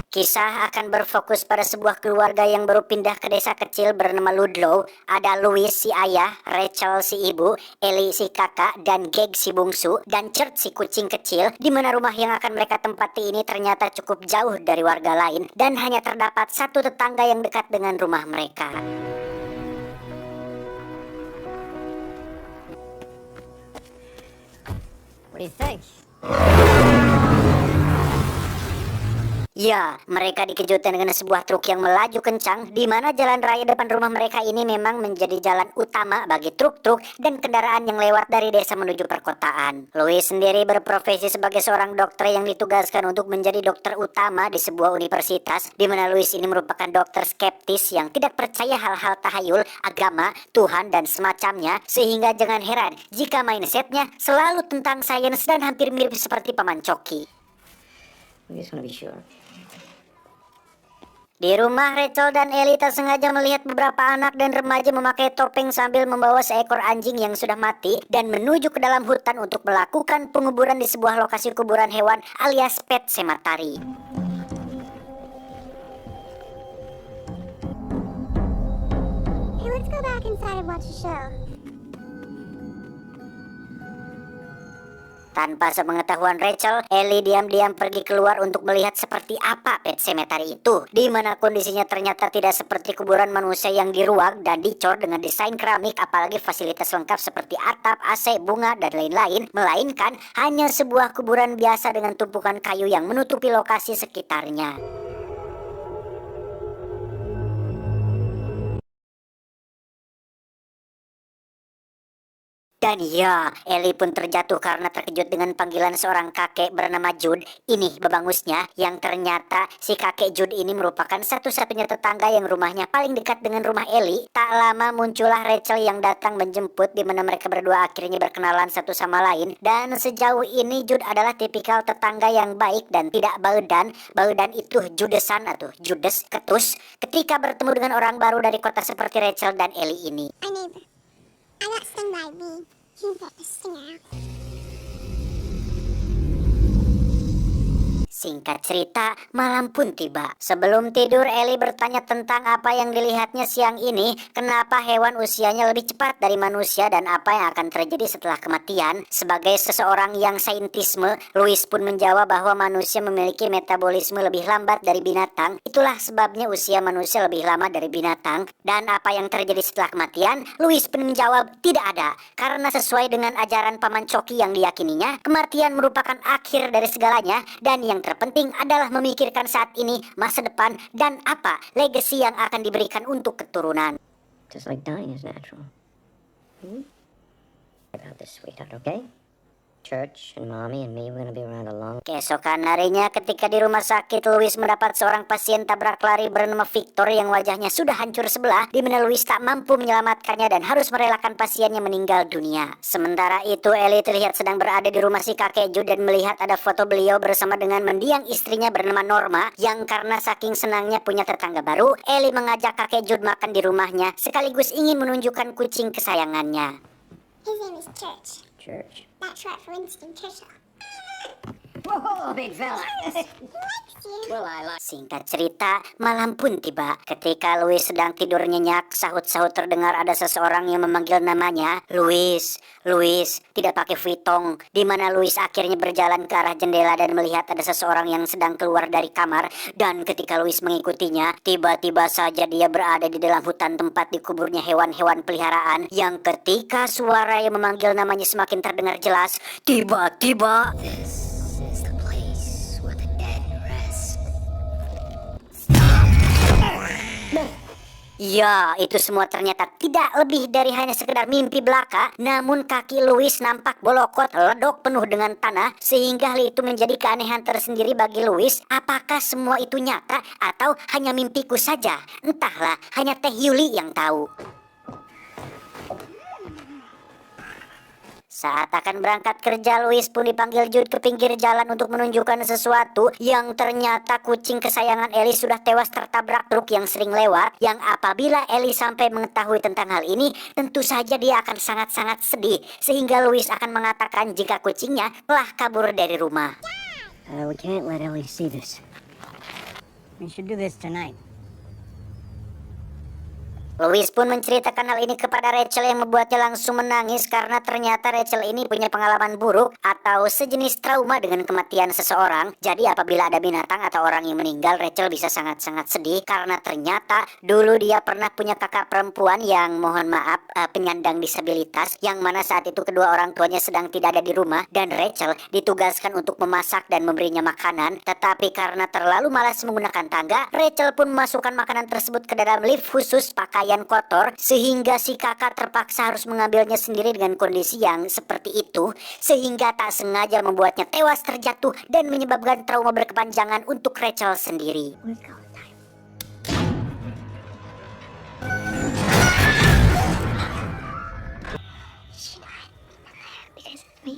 Kisah akan berfokus pada sebuah keluarga yang baru pindah ke desa kecil bernama Ludlow. Ada Louis si ayah, Rachel si ibu, Ellie si kakak, dan Geg si bungsu, dan Chert si kucing kecil, di mana rumah yang akan mereka tempati ini ternyata cukup jauh dari warga lain, dan hanya terdapat satu tetangga yang dekat dengan rumah mereka. What do you think? Ya, mereka dikejutkan dengan sebuah truk yang melaju kencang, di mana jalan raya depan rumah mereka ini memang menjadi jalan utama bagi truk-truk dan kendaraan yang lewat dari desa menuju perkotaan. Louis sendiri berprofesi sebagai seorang dokter yang ditugaskan untuk menjadi dokter utama di sebuah universitas, di mana Louis ini merupakan dokter skeptis yang tidak percaya hal-hal tahayul, agama, Tuhan, dan semacamnya, sehingga jangan heran jika mindsetnya selalu tentang sains dan hampir mirip seperti Paman Coki. We just want to be sure. Di rumah, Rachel dan Ellie tak sengaja melihat beberapa anak dan remaja memakai topeng sambil membawa seekor anjing yang sudah mati dan menuju ke dalam hutan untuk melakukan penguburan di sebuah lokasi kuburan hewan alias pet cemetery. Hey, let's go back inside and watch a show. Tanpa sepengetahuan Rachel, Ellie diam-diam pergi keluar untuk melihat seperti apa pet cemetery itu, di mana kondisinya ternyata tidak seperti kuburan manusia yang diruak dan dicor dengan desain keramik, apalagi fasilitas lengkap seperti atap, AC, bunga, dan lain-lain, melainkan hanya sebuah kuburan biasa dengan tumpukan kayu yang menutupi lokasi sekitarnya. Dan ya, Ellie pun terjatuh karena terkejut dengan panggilan seorang kakek bernama Jude. Ini babangusnya, yang ternyata si kakek Jude ini merupakan satu-satunya tetangga yang rumahnya paling dekat dengan rumah Ellie. Tak lama muncullah Rachel yang datang menjemput, di mana mereka berdua akhirnya berkenalan satu sama lain. Dan sejauh ini Jude adalah tipikal tetangga yang baik dan tidak baudan. Baudan itu judesan atau judes, ketus, ketika bertemu dengan orang baru dari kota seperti Rachel dan Ellie ini. Our neighbor. I got stung by a bee. You let the stinger out. Singkat cerita, malam pun tiba. Sebelum tidur, Ellie bertanya tentang apa yang dilihatnya siang ini, kenapa hewan usianya lebih cepat dari manusia, dan apa yang akan terjadi setelah kematian. Sebagai seseorang yang saintisme, Louis pun menjawab bahwa manusia memiliki metabolisme lebih lambat dari binatang. Itulah sebabnya usia manusia lebih lama dari binatang. Dan apa yang terjadi setelah kematian? Louis pun menjawab tidak ada, karena sesuai dengan ajaran Paman Coki yang diyakininya, kematian merupakan akhir dari segalanya, dan yang terpenting adalah memikirkan saat ini, masa depan, dan apa legasi yang akan diberikan untuk keturunan. Just like dying is natural. About this, sweetheart, okay? Church and mommy and me, we're gonna be around a long... Keesokan harinya, ketika di rumah sakit, Louis mendapat seorang pasien tabrak lari bernama Victor yang wajahnya sudah hancur sebelah, di mana Louis tak mampu menyelamatkannya dan harus merelakan pasiennya meninggal dunia. Sementara itu, Ellie terlihat sedang berada di rumah si kakek Jude dan melihat ada foto beliau bersama dengan mendiang istrinya bernama Norma, yang karena saking senangnya punya tetangga baru, Ellie mengajak kakek Jude makan di rumahnya, sekaligus ingin menunjukkan kucing kesayangannya. His name is Church. Church. That's short for Winston Churchill. Whoa, big fella. He likes you. Well, I like... Singkat cerita, malam pun tiba. Ketika Louis sedang tidur nyenyak, sahut-sahut terdengar ada seseorang yang memanggil namanya. Louis, tidak pakai vitong. Di mana Louis akhirnya berjalan ke arah jendela dan melihat ada seseorang yang sedang keluar dari kamar. Dan ketika Louis mengikutinya, tiba-tiba saja dia berada di dalam hutan tempat dikuburnya hewan-hewan peliharaan. Yang ketika suara yang memanggil namanya semakin terdengar jelas, tiba-tiba... This is the place where the dead rest. Ya, itu semua ternyata tidak lebih dari hanya sekedar mimpi belaka. Namun kaki Louis nampak bolokot, ledok penuh dengan tanah, sehingga hal itu menjadi keanehan tersendiri bagi Louis. Apakah semua itu nyata atau hanya mimpiku saja? Entahlah, hanya Teh Yuli yang tahu. Saat akan berangkat kerja, Louis pun dipanggil Jude ke pinggir jalan untuk menunjukkan sesuatu, yang ternyata kucing kesayangan Ellie sudah tewas tertabrak truk yang sering lewat, yang apabila Ellie sampai mengetahui tentang hal ini, tentu saja dia akan sangat-sangat sedih, sehingga Louis akan mengatakan jika kucingnya telah kabur dari rumah. We can't let Ellie see this. We should do this tonight. Louis pun menceritakan hal ini kepada Rachel yang membuatnya langsung menangis karena ternyata Rachel ini punya pengalaman buruk atau sejenis trauma dengan kematian seseorang. Jadi apabila ada binatang atau orang yang meninggal, Rachel bisa sangat-sangat sedih karena ternyata dulu dia pernah punya kakak perempuan yang mohon maaf penyandang disabilitas, yang mana saat itu kedua orang tuanya sedang tidak ada di rumah dan Rachel ditugaskan untuk memasak dan memberinya makanan. Tetapi karena terlalu malas menggunakan tangga, Rachel pun memasukkan makanan tersebut ke dalam lift khusus pakaian kotor, sehingga si kakak terpaksa harus mengambilnya sendiri dengan kondisi yang seperti itu, sehingga tak sengaja membuatnya tewas terjatuh dan menyebabkan trauma berkepanjangan untuk Rachel sendiri. Because of me.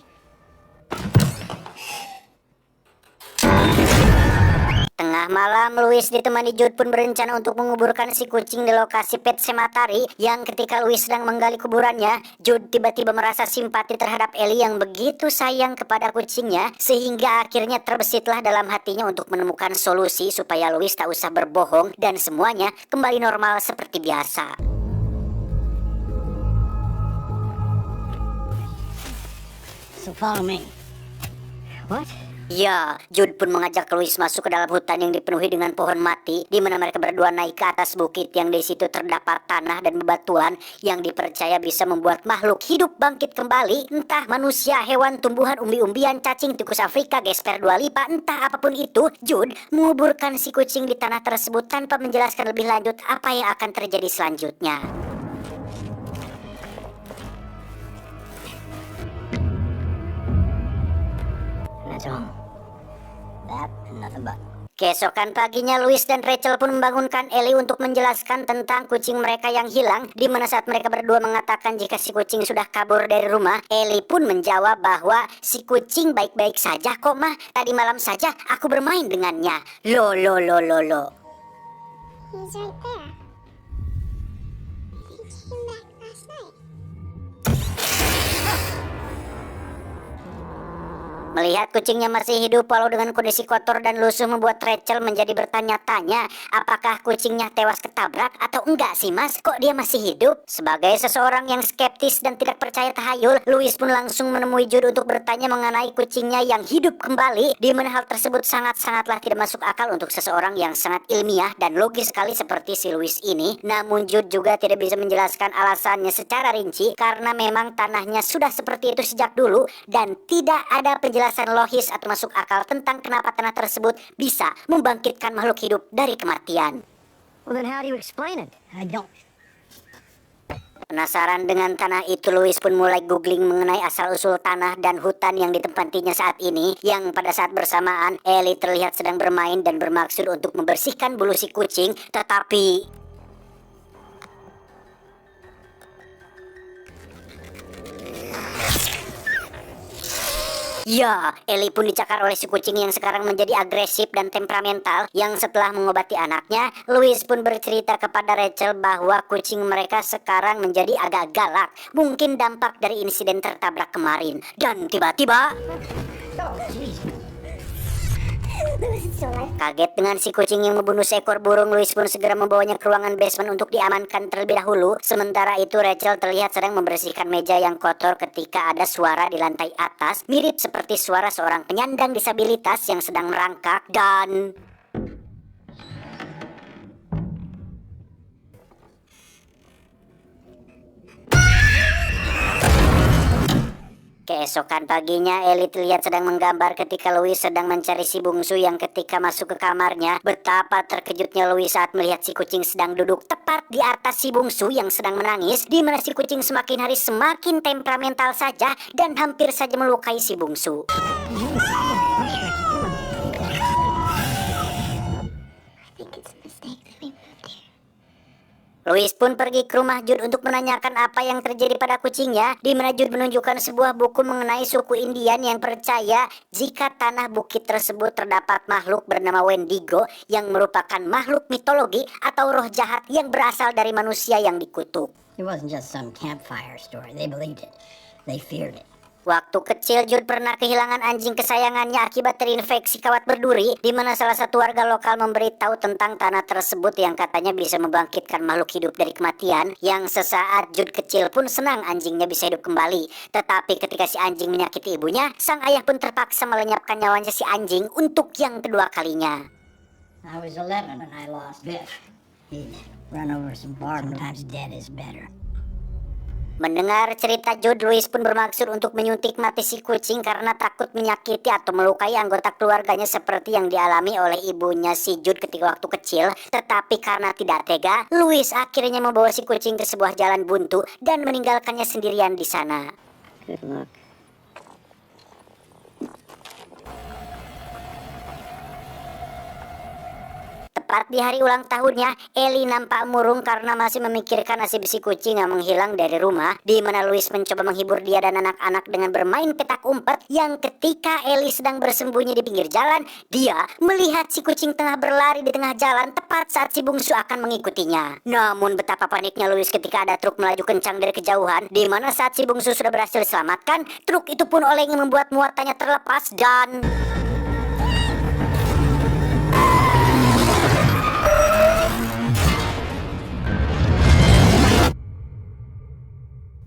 Tengah malam, Louis ditemani Jude pun berencana untuk menguburkan si kucing di lokasi Pet Sematary, yang ketika Louis sedang menggali kuburannya, Jude tiba-tiba merasa simpati terhadap Ellie yang begitu sayang kepada kucingnya, sehingga akhirnya terbesitlah dalam hatinya untuk menemukan solusi supaya Louis tak usah berbohong dan semuanya kembali normal seperti biasa. So follow me. What? Ya, Jude pun mengajak Louis masuk ke dalam hutan yang dipenuhi dengan pohon mati, di mana mereka berdua naik ke atas bukit yang di situ terdapat tanah dan bebatuan yang dipercaya bisa membuat makhluk hidup bangkit kembali, entah manusia, hewan, tumbuhan, umbi-umbian, cacing, tikus Afrika, gesper dua lipa, entah apapun itu. Jude menguburkan si kucing di tanah tersebut tanpa menjelaskan lebih lanjut apa yang akan terjadi selanjutnya. That's all. That and nothing but. Keesokan paginya, Louis dan Rachel pun membangunkan Ellie untuk menjelaskan tentang kucing mereka yang hilang, di mana saat mereka berdua mengatakan jika si kucing sudah kabur dari rumah, Ellie pun menjawab bahwa si kucing baik-baik saja kok mah, tadi malam saja aku bermain dengannya. Lo. He's right there. He came back last night. Melihat kucingnya masih hidup walau dengan kondisi kotor dan lusuh membuat Rachel menjadi bertanya-tanya, apakah kucingnya tewas ketabrak atau enggak sih mas, kok dia masih hidup? Sebagai seseorang yang skeptis dan tidak percaya tahayul, Louis pun langsung menemui Jude untuk bertanya mengenai kucingnya yang hidup kembali, di mana hal tersebut sangat-sangatlah tidak masuk akal untuk seseorang yang sangat ilmiah dan logis sekali seperti si Louis ini. Namun Jude juga tidak bisa menjelaskan alasannya secara rinci karena memang tanahnya sudah seperti itu sejak dulu dan tidak ada penjelasan logis atau masuk akal tentang kenapa tanah tersebut bisa membangkitkan makhluk hidup dari kematian. Well, then how do you explain it? I don't. Penasaran dengan tanah itu, Louis pun mulai googling mengenai asal-usul tanah dan hutan yang ditempatinya saat ini, yang pada saat bersamaan Ellie terlihat sedang bermain dan bermaksud untuk membersihkan bulu si kucing, tetapi ya, Ellie pun dicakar oleh si kucing yang sekarang menjadi agresif dan temperamental, yang setelah mengobati anaknya, Louis pun bercerita kepada Rachel bahwa kucing mereka sekarang menjadi agak galak, mungkin dampak dari insiden tertabrak kemarin. Dan tiba-tiba kaget dengan si kucing yang membunuh seekor burung, Louis pun segera membawanya ke ruangan basement untuk diamankan terlebih dahulu. Sementara itu Rachel terlihat sedang membersihkan meja yang kotor ketika ada suara di lantai atas, mirip seperti suara seorang penyandang disabilitas yang sedang merangkak dan keesokan paginya, Ellie terlihat sedang menggambar ketika Louis sedang mencari si bungsu yang ketika masuk ke kamarnya, betapa terkejutnya Louis saat melihat si kucing sedang duduk tepat di atas si bungsu yang sedang menangis, di mana si kucing semakin hari semakin temperamental saja dan hampir saja melukai si bungsu. I think it's a mistake that we moved here. Louis pun pergi ke rumah Jude untuk menanyakan apa yang terjadi pada kucingnya, di mana Jude menunjukkan sebuah buku mengenai suku Indian yang percaya jika tanah bukit tersebut terdapat makhluk bernama Wendigo yang merupakan makhluk mitologi atau roh jahat yang berasal dari manusia yang dikutuk. It wasn't just some campfire story. They believed it. They feared it. Waktu kecil, Jude pernah kehilangan anjing kesayangannya akibat terinfeksi kawat berduri, di mana salah satu warga lokal memberitahu tentang tanah tersebut yang katanya bisa membangkitkan makhluk hidup dari kematian, yang sesaat Jude kecil pun senang anjingnya bisa hidup kembali. Tetapi ketika si anjing menyakiti ibunya, sang ayah pun terpaksa melenyapkan nyawanya si anjing untuk yang kedua kalinya. I was 11 when I lost Biff. He'd run over some barn. Sometimes dead is better. Mendengar cerita Jude, Louis pun bermaksud untuk menyuntik mati si kucing karena takut menyakiti atau melukai anggota keluarganya seperti yang dialami oleh ibunya si Jude ketika waktu kecil. Tetapi karena tidak tega, Louis akhirnya membawa si kucing ke sebuah jalan buntu dan meninggalkannya sendirian di sana. Good luck. Tepat di hari ulang tahunnya, Ellie nampak murung karena masih memikirkan nasib si kucing yang menghilang dari rumah, di mana Louis mencoba menghibur dia dan anak-anak dengan bermain petak umpet, yang ketika Ellie sedang bersembunyi di pinggir jalan, dia melihat si kucing tengah berlari di tengah jalan tepat saat si bungsu akan mengikutinya. Namun betapa paniknya Louis ketika ada truk melaju kencang dari kejauhan, di mana saat si bungsu sudah berhasil diselamatkan, truk itu pun olehnya membuat muatannya terlepas dan...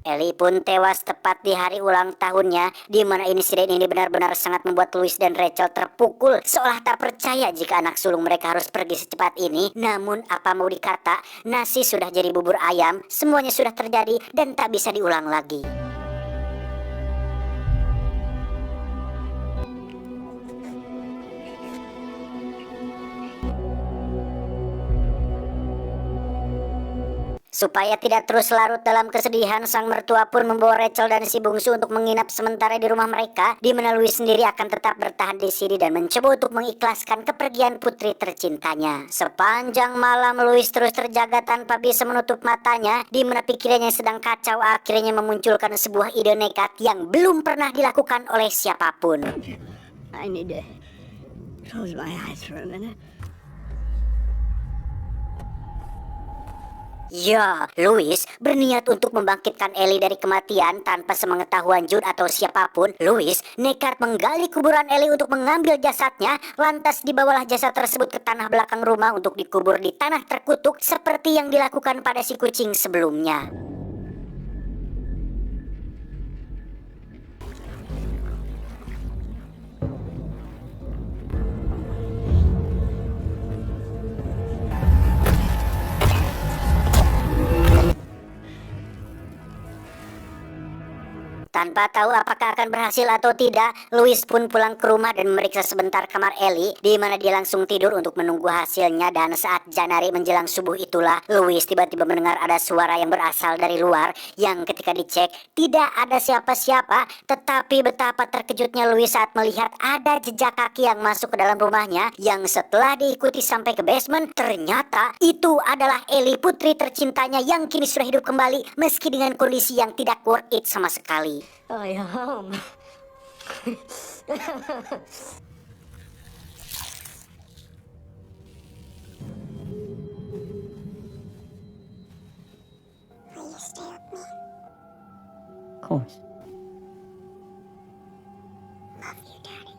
Ellie pun tewas tepat di hari ulang tahunnya, di mana insiden ini benar-benar sangat membuat Louis dan Rachel terpukul, seolah tak percaya jika anak sulung mereka harus pergi secepat ini. Namun apa mau dikata, nasi sudah jadi bubur ayam, semuanya sudah terjadi dan tak bisa diulang lagi. Supaya tidak terus larut dalam kesedihan, sang mertua pun membawa Rachel dan si bungsu untuk menginap sementara di rumah mereka, di mana Louis sendiri akan tetap bertahan di sini dan mencoba untuk mengikhlaskan kepergian putri tercintanya. Sepanjang malam Louis terus terjaga tanpa bisa menutup matanya, di mana pikirannya sedang kacau akhirnya memunculkan sebuah ide nekat yang belum pernah dilakukan oleh siapapun. I need to close my eyes for a minute. Ya, Louis berniat untuk membangkitkan Ellie dari kematian tanpa sepengetahuan Jude atau siapapun. Louis nekat menggali kuburan Ellie untuk mengambil jasadnya, lantas dibawalah jasad tersebut ke tanah belakang rumah untuk dikubur di tanah terkutuk seperti yang dilakukan pada si kucing sebelumnya. Tanpa tahu apakah akan berhasil atau tidak, Louis pun pulang ke rumah dan memeriksa sebentar kamar Ellie, di mana dia langsung tidur untuk menunggu hasilnya. Dan saat janari menjelang subuh itulah, Louis tiba-tiba mendengar ada suara yang berasal dari luar, yang ketika dicek tidak ada siapa-siapa. Tetapi betapa terkejutnya Louis saat melihat ada jejak kaki yang masuk ke dalam rumahnya, yang setelah diikuti sampai ke basement, ternyata itu adalah Ellie, putri tercintanya yang kini sudah hidup kembali meski dengan kondisi yang tidak worth it sama sekali. Oh, you're home. Will you stay with me? Of course. Love you, Daddy.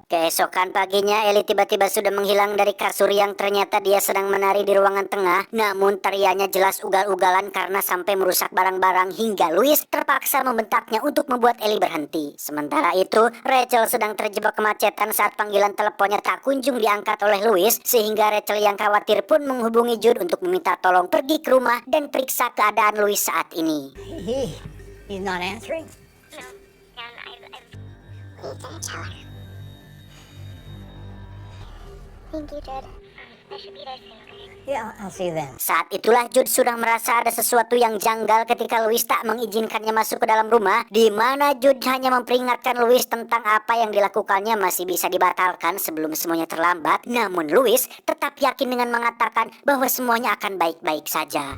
Keesokan paginya, Ellie tiba-tiba sudah menghilang dari kasur yang ternyata dia sedang menari di ruangan tengah. Namun tariannya jelas ugal-ugalan karena sampai merusak barang-barang hingga Louis terpaksa membentaknya untuk membuat Ellie berhenti. Sementara itu, Rachel sedang terjebak kemacetan saat panggilan teleponnya tak kunjung diangkat oleh Louis, sehingga Rachel yang khawatir pun menghubungi Jude untuk meminta tolong pergi ke rumah dan periksa keadaan Louis saat ini. He's not answering. No, and we didn't tell her. Thank you, Dad. I should be there soon, okay? Yeah, I'll see you then. Saat itulah Jude sudah merasa ada sesuatu yang janggal ketika Louis tak mengizinkannya masuk ke dalam rumah, di mana Jude hanya memperingatkan Louis tentang apa yang dilakukannya masih bisa dibatalkan sebelum semuanya terlambat. Namun Louis tetap yakin dengan mengatakan bahwa semuanya akan baik-baik saja.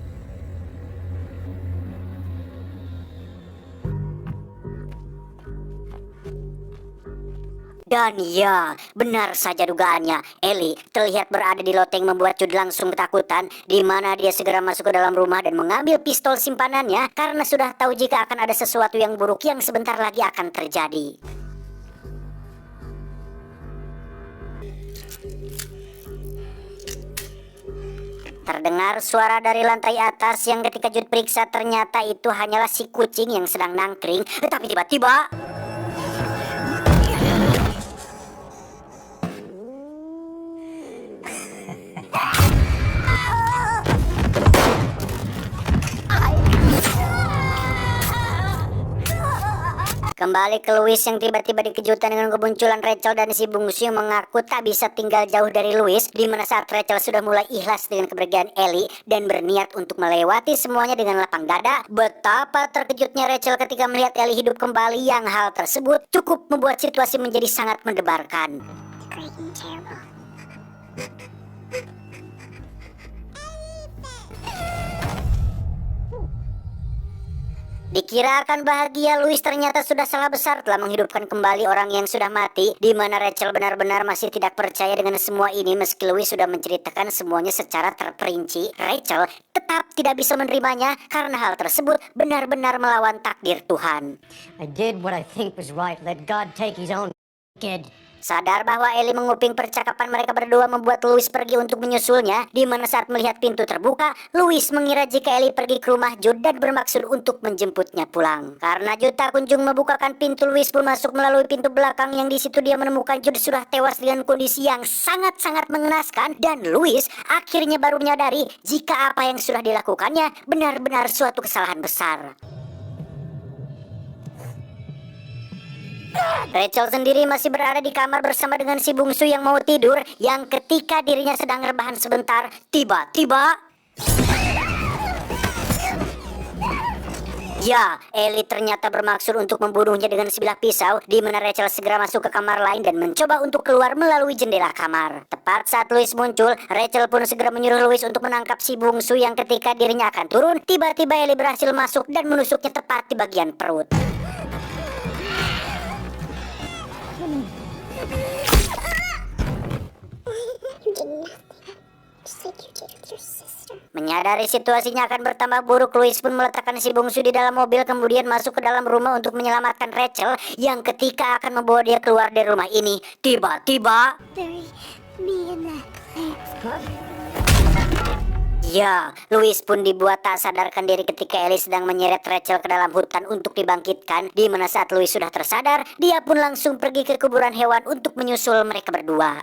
Dan ya, benar saja dugaannya. Ellie terlihat berada di loteng membuat Jude langsung ketakutan, di mana dia segera masuk ke dalam rumah dan mengambil pistol simpanannya karena sudah tahu jika akan ada sesuatu yang buruk yang sebentar lagi akan terjadi. Terdengar suara dari lantai atas yang ketika Jude periksa ternyata itu hanyalah si kucing yang sedang nangkring. Tetapi tiba-tiba kembali ke Louis yang tiba-tiba dikejutkan dengan kemunculan Rachel dan si bungsu yang mengaku tak bisa tinggal jauh dari Louis, di mana saat Rachel sudah mulai ikhlas dengan kepergian Ellie dan berniat untuk melewati semuanya dengan lapang dada. Betapa terkejutnya Rachel ketika melihat Ellie hidup kembali, yang hal tersebut cukup membuat situasi menjadi sangat mendebarkan. Great and terrible. Dikira akan bahagia, Louis ternyata sudah salah besar telah menghidupkan kembali orang yang sudah mati, di mana Rachel benar-benar masih tidak percaya dengan semua ini. Meski Louis sudah menceritakan semuanya secara terperinci, Rachel tetap tidak bisa menerimanya karena hal tersebut benar-benar melawan takdir Tuhan. I did what I think was right. Let God take his own kid. Sadar bahwa Ellie menguping percakapan mereka berdua membuat Louis pergi untuk menyusulnya, di mana saat melihat pintu terbuka, Louis mengira jika Ellie pergi ke rumah Jude dan bermaksud untuk menjemputnya pulang. Karena Jude tak kunjung membukakan pintu, Louis pun masuk melalui pintu belakang yang di situ dia menemukan Jude sudah tewas dengan kondisi yang sangat-sangat mengenaskan, dan Louis akhirnya baru menyadari jika apa yang sudah dilakukannya benar-benar suatu kesalahan besar. Rachel sendiri masih berada di kamar bersama dengan si bungsu yang mau tidur, yang ketika dirinya sedang rebahan sebentar, tiba-tiba ya, Ellie ternyata bermaksud untuk membunuhnya dengan sebilah pisau, di mana Rachel segera masuk ke kamar lain dan mencoba untuk keluar melalui jendela kamar. Tepat saat Louis muncul, Rachel pun segera menyuruh Louis untuk menangkap si bungsu yang ketika dirinya akan turun, tiba-tiba Ellie berhasil masuk dan menusuknya tepat di bagian perut. You did nothing. Just like you did with your sister. Menyadari situasinya akan bertambah buruk, Louis pun meletakkan si bungsu di dalam mobil, kemudian masuk ke dalam rumah untuk menyelamatkan Rachel yang ketika akan membawa dia keluar dari rumah ini, tiba-tiba Bury me in that place. ya, Louis pun dibuat tak sadarkan diri ketika Ellie sedang menyeret Rachel ke dalam hutan untuk dibangkitkan, di mana saat Louis sudah tersadar, dia pun langsung pergi ke kuburan hewan untuk menyusul mereka berdua.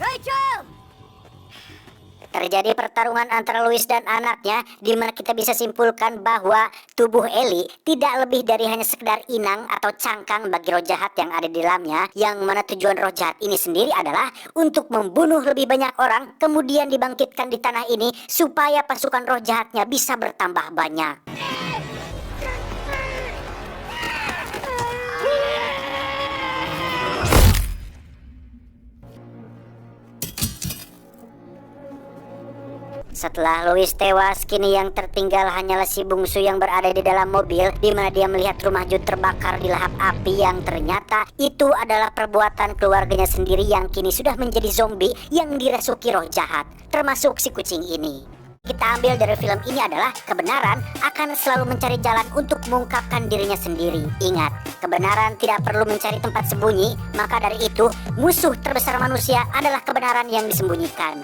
Rachel! Terjadi pertarungan antara Louis dan anaknya, di mana kita bisa simpulkan bahwa tubuh Ellie tidak lebih dari hanya sekedar inang atau cangkang bagi roh jahat yang ada di dalamnya, yang mana tujuan roh jahat ini sendiri adalah untuk membunuh lebih banyak orang, kemudian dibangkitkan di tanah ini supaya pasukan roh jahatnya bisa bertambah banyak. Setelah Louis tewas, kini yang tertinggal hanyalah si bungsu yang berada di dalam mobil, di mana dia melihat rumah Jude terbakar di lahap api yang ternyata itu adalah perbuatan keluarganya sendiri yang kini sudah menjadi zombie yang dirasuki roh jahat, termasuk si kucing ini. Kita ambil dari film ini adalah kebenaran akan selalu mencari jalan untuk mengungkapkan dirinya sendiri. Ingat, kebenaran tidak perlu mencari tempat sembunyi, maka dari itu musuh terbesar manusia adalah kebenaran yang disembunyikan.